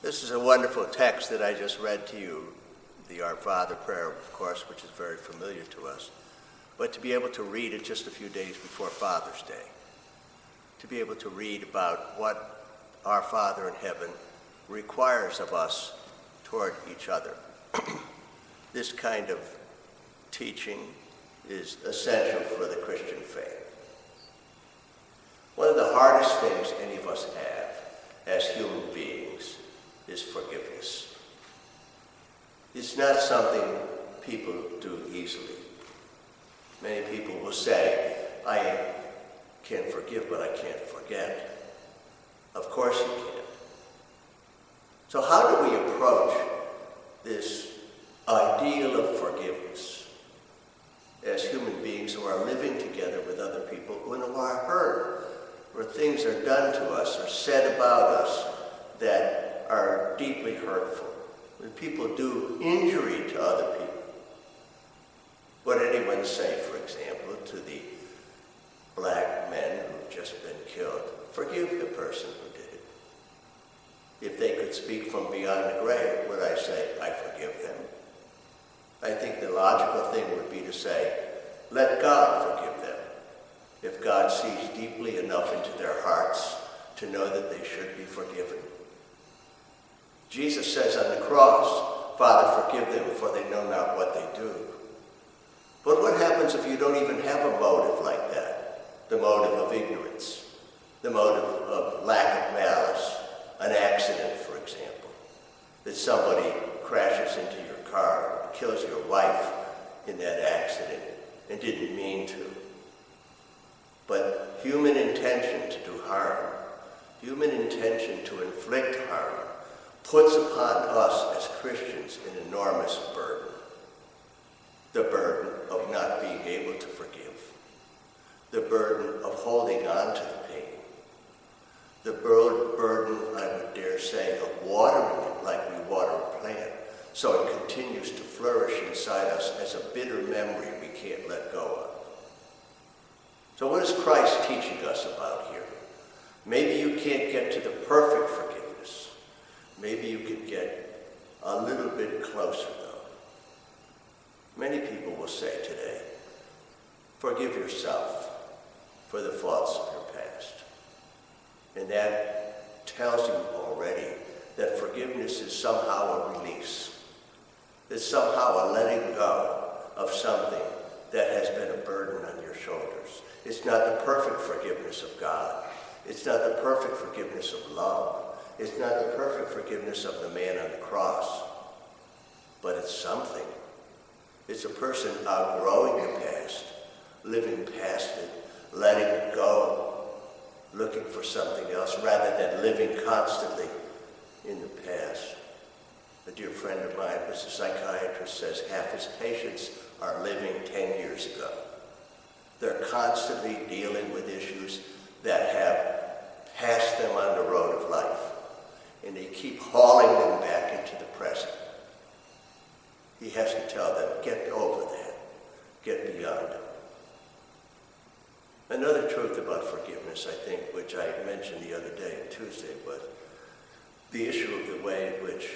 This is a wonderful text that I just read to you, the Our Father prayer, of course, which is very familiar to us. But to be able to read it just a few days before Father's Day, to be able to read about what our Father in heaven requires of us toward each other. This kind of teaching is essential for the Christian faith. One of the hardest things any of us have as human beings is forgiveness. It's not something people do easily. Many people will say, I can forgive, but I can't forget. Of course you can. So how do we approach this ideal of forgiveness as human beings who are living together with other people who are hurt, where things are done to us or said about us that are deeply hurtful, when people do injury to other people? Would anyone say, for example, to the black men who've just been killed, forgive the person who did it? If they could speak from beyond the grave, would I say, I forgive them? I think the logical thing would be to say, let God forgive them. If God sees deeply enough into their hearts to know that they should be forgiven. Jesus says on the cross, Father, forgive them, for they know not what they do. But what happens if you don't even have a motive like that? The motive of ignorance, the motive of lack of malice, an accident, for example, that somebody crashes into your car, kills your wife in that accident, and didn't mean to. But human intention to do harm, human intention to inflict harm, puts upon us as Christians an enormous burden. The burden of not being able to forgive. The burden of holding on to the pain. The burden, I would dare say, of watering it like we water a plant, so it continues to flourish inside us as a bitter memory we can't let go of. So what is Christ teaching us about here? Maybe you can't get to the perfect forgiveness. Maybe you could get a little bit closer, though. Many people will say today, forgive yourself for the faults of your past. And that tells you already that forgiveness is somehow a release. It's somehow a letting go of something that has been a burden on your shoulders. It's not the perfect forgiveness of God. It's not the perfect forgiveness of love. It's not the perfect forgiveness of the man on the cross. But it's something. It's a person outgrowing the past, living past it, letting it go, looking for something else rather than living constantly in the past. A dear friend of mine who's a psychiatrist says half his patients are living 10 years ago. They're constantly dealing with issues that have passed them on the road of life, and they keep hauling them back into the present. He has to tell them, get over that, get beyond it. Another truth about forgiveness, I think, which I mentioned the other day, Tuesday, was the issue of the way in which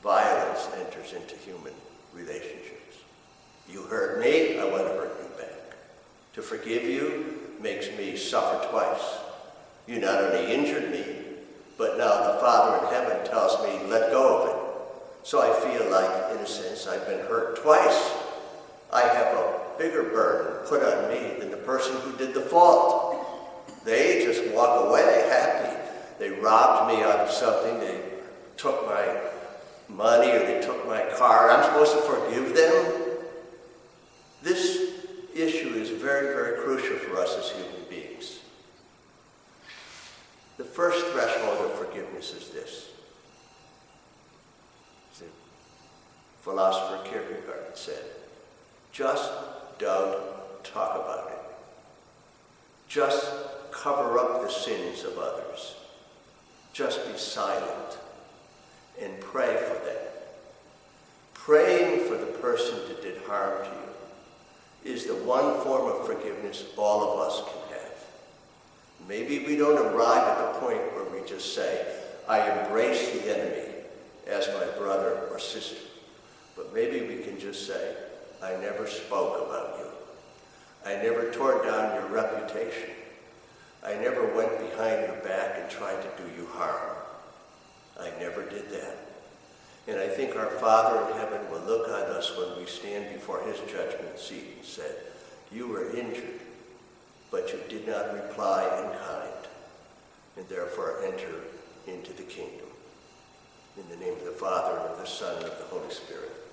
violence enters into human relationships. You hurt me, I want to hurt you back. To forgive you makes me suffer twice. You not only injured me, but now the Father in heaven tells me, let go of it. So I feel like, in a sense, I've been hurt twice. I have a bigger burden put on me than the person who did the fault. They just walk away happy. They robbed me out of something. They took my money or they took my car. I'm supposed to forgive them? This issue is very, very crucial for us as human beings. The first threshold of forgiveness is this. The philosopher Kierkegaard said, just don't talk about it. Just cover up the sins of others. Just be silent and pray for them. Praying for the person that did harm to you is the one form of forgiveness all of us can have. Maybe we don't arrive at the point where we just say, I embrace the enemy as my brother or sister. But maybe we can just say, I never spoke about you. I never tore down your reputation. I never went behind your back and tried to do you harm. I never did that. And I think our Father in heaven will look on us when we stand before his judgment seat and say, you were injured, but you did not reply in kind, and therefore enter into the kingdom. In the name of the Father, and of the Son, and of the Holy Spirit.